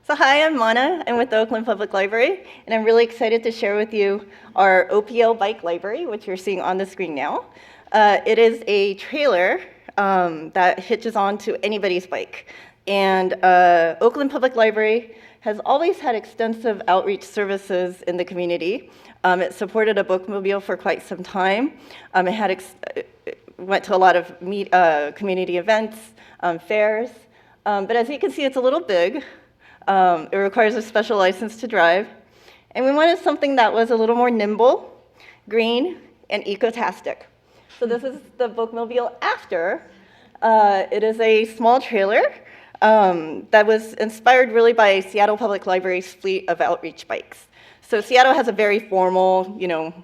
So hi, I'm Mana. I'm with the Oakland Public Library, and I'm really excited to share with you our OPL bike library, which you're seeing on the screen now. It is a trailer that hitches onto anybody's bike. And Oakland Public Library has always had extensive outreach services in the community. It supported a bookmobile for quite some time. It went to a lot of community events, fairs. But as you can see, it's a little big. It requires a special license to drive. And we wanted something that was a little more nimble, green, and eco-tastic. So this is the bookmobile after. It is a small trailer that was inspired really by Seattle Public Library's fleet of outreach bikes. So Seattle has a very formal,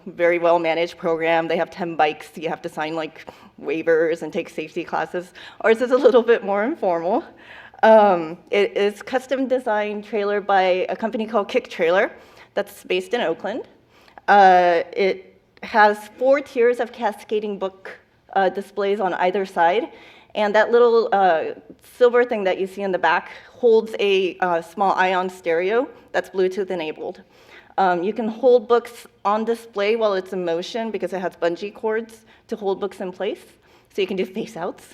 very well-managed program. They have 10 bikes. You have to sign like waivers and take safety classes. Ours is a little bit more informal. It is custom designed trailer by a company called Kick Trailer that's based in Oakland. It has 4 tiers of cascading book displays on either side. And that little silver thing that you see in the back holds a small ion stereo that's Bluetooth enabled. You can hold books on display while it's in motion because it has bungee cords to hold books in place. So you can do face outs.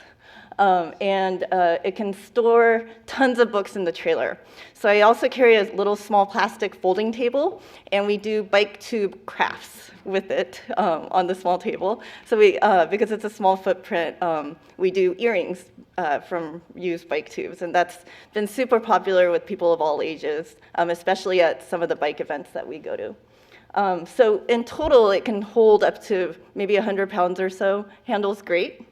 And it can store tons of books in the trailer. So I also carry a little small plastic folding table, and we do bike tube crafts with it on the small table. So because it's a small footprint, we do earrings from used bike tubes, and that's been super popular with people of all ages, especially at some of the bike events that we go to. So in total, it can hold up to maybe 100 pounds or so. Handles great.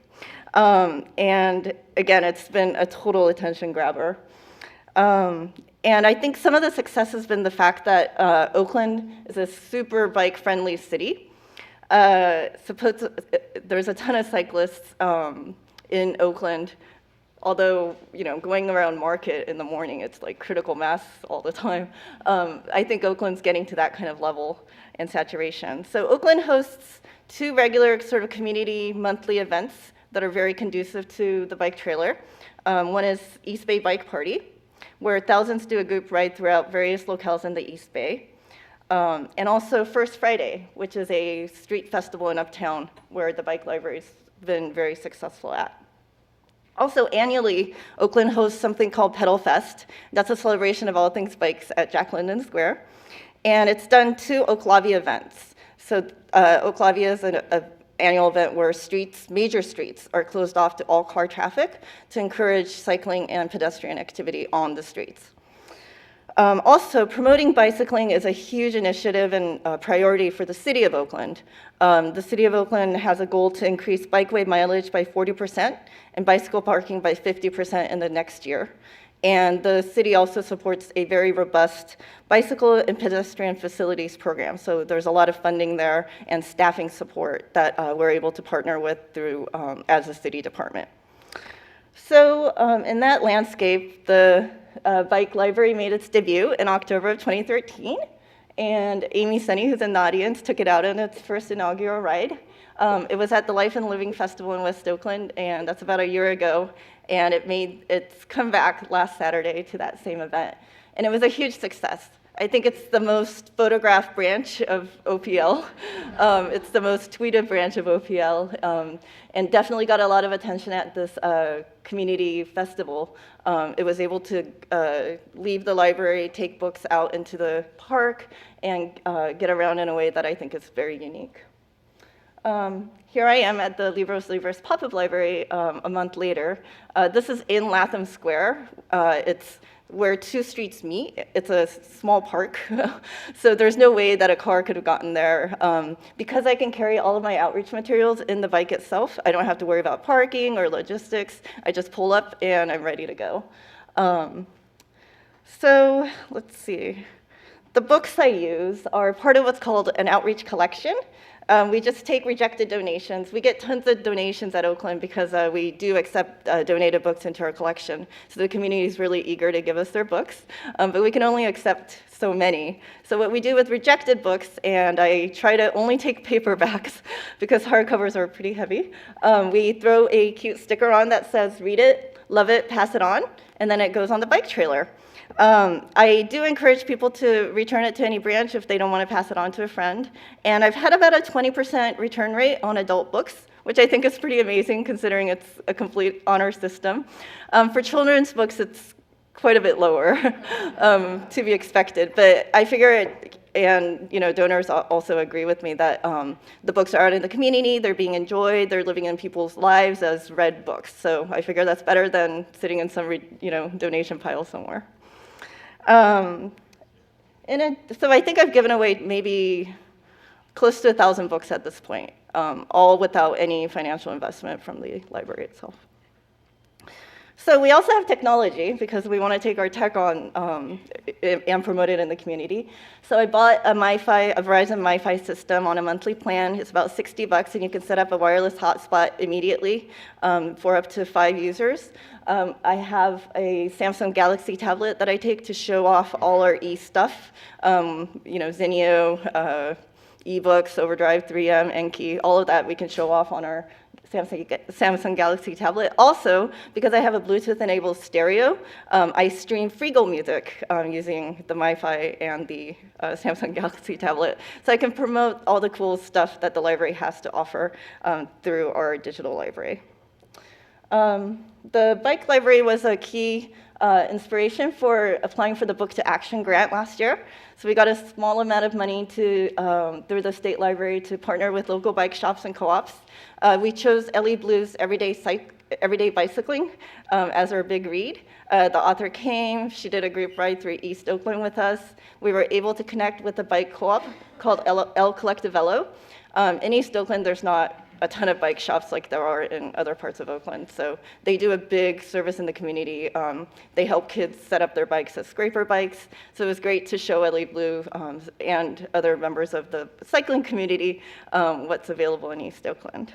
And again, it's been a total attention grabber. And I think some of the success has been the fact that Oakland is a super bike-friendly city. There's a ton of cyclists in Oakland, although going around Market in the morning, it's like critical mass all the time. I think Oakland's getting to that kind of level and saturation. So Oakland hosts 2 regular sort of community monthly events that are very conducive to the bike trailer. One is East Bay Bike Party, where thousands do a group ride throughout various locales in the East Bay. And also First Friday, which is a street festival in Uptown where the bike library's been very successful at. Also, annually, Oakland hosts something called Pedal Fest. That's a celebration of all things bikes at Jack London Square. And it's done 2 Oaklavia events. So Oaklavia is an annual event where major streets are closed off to all car traffic to encourage cycling and pedestrian activity on the streets. Also, promoting bicycling is a huge initiative and priority for the city of Oakland. The city of Oakland has a goal to increase bikeway mileage by 40% and bicycle parking by 50% in the next year. And the city also supports a very robust bicycle and pedestrian facilities program. So there's a lot of funding there and staffing support that we're able to partner with through as a city department. So in that landscape, the bike library made its debut in October of 2013. And Amy Sunny, who's in the audience, took it out on its first inaugural ride. It was at the Life and Living Festival in West Oakland, and that's about a year ago. And it made its comeback last Saturday to that same event. And it was a huge success. I think it's the most photographed branch of OPL. It's the most tweeted branch of OPL, and definitely got a lot of attention at this community festival. It was able to leave the library, take books out into the park, and get around in a way that I think is very unique. Here I am at the Libres pop-up library a month later. This is in Latham Square. It's where 2 streets meet. It's a small park, so there's no way that a car could have gotten there. Because I can carry all of my outreach materials in the bike itself, I don't have to worry about parking or logistics. I just pull up and I'm ready to go. So let's see. The books I use are part of what's called an outreach collection. We just take rejected donations. We get tons of donations at Oakland because we do accept donated books into our collection. So the community is really eager to give us their books, but we can only accept so many. So what we do with rejected books, and I try to only take paperbacks because hardcovers are pretty heavy, we throw a cute sticker on that says, "Read it, love it, pass it on," and then it goes on the bike trailer. I do encourage people to return it to any branch if they don't want to pass it on to a friend. And I've had about a 20% return rate on adult books, which I think is pretty amazing considering it's a complete honor system. For children's books, it's quite a bit lower to be expected. But I figure and donors also agree with me that the books are out in the community, they're being enjoyed, they're living in people's lives as read books. So I figure that's better than sitting in some donation pile somewhere. So I think I've given away maybe close to 1,000 books at this point, all without any financial investment from the library itself. So we also have technology because we want to take our tech on and promote it in the community. So I bought a Verizon MiFi system on a monthly plan. It's about $60, and you can set up a wireless hotspot immediately for up to 5 users. I have a Samsung Galaxy tablet that I take to show off all our e-stuff, Zinio, eBooks, Overdrive, 3M, Enki, all of that we can show off on our Samsung Galaxy tablet. Also, because I have a Bluetooth-enabled stereo, I stream Frigo music using the MiFi and the Samsung Galaxy tablet. So I can promote all the cool stuff that the library has to offer through our digital library. The bike library was a key inspiration for applying for the Book to Action grant last year. So we got a small amount of money through the state library to partner with local bike shops and co-ops. We chose Elly Blue's Everyday Bicycling as our big read. The author came, she did a group ride through East Oakland with us. We were able to connect with a bike co-op called El Colectivello. In East Oakland, there's not a ton of bike shops like there are in other parts of Oakland. So they do a big service in the community. They help kids set up their bikes as scraper bikes. So it was great to show Elly Blue and other members of the cycling community what's available in East Oakland.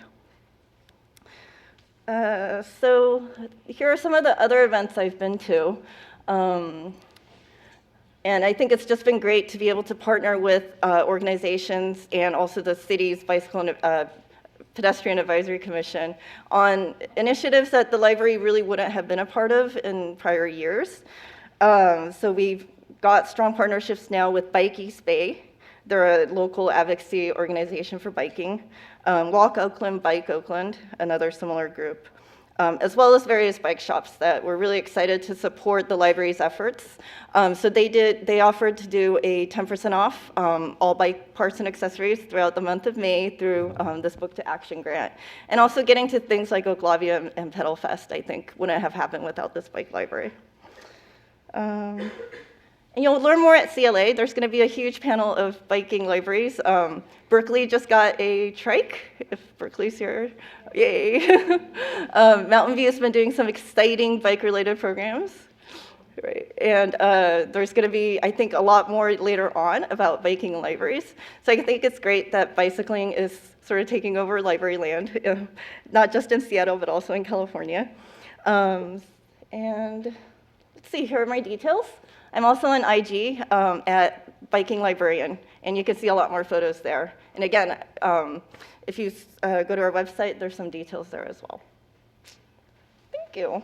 So here are some of the other events I've been to. And I think it's just been great to be able to partner with organizations and also the city's bicycle and Pedestrian Advisory Commission on initiatives that the library really wouldn't have been a part of in prior years. So we've got strong partnerships now with Bike East Bay. They're a local advocacy organization for biking. Walk Oakland, Bike Oakland, another similar group, as well as various bike shops that were really excited to support the library's efforts. So they offered to do a 10% off all bike parts and accessories throughout the month of May through this Book to Action grant. And also getting to things like Oaklavia and Pedal Fest, I think, wouldn't have happened without this bike library. And you'll learn more at CLA. There's going to be a huge panel of biking libraries. Berkeley just got a trike, if Berkeley's here. Yay. Mountain View has been doing some exciting bike-related programs. Right. And there's going to be, I think, a lot more later on about biking libraries. So I think it's great that bicycling is sort of taking over library land, not just in Seattle, but also in California. And let's see, here are my details. I'm also on IG at Biking Librarian, and you can see a lot more photos there. And again, if you go to our website, there's some details there as well. Thank you.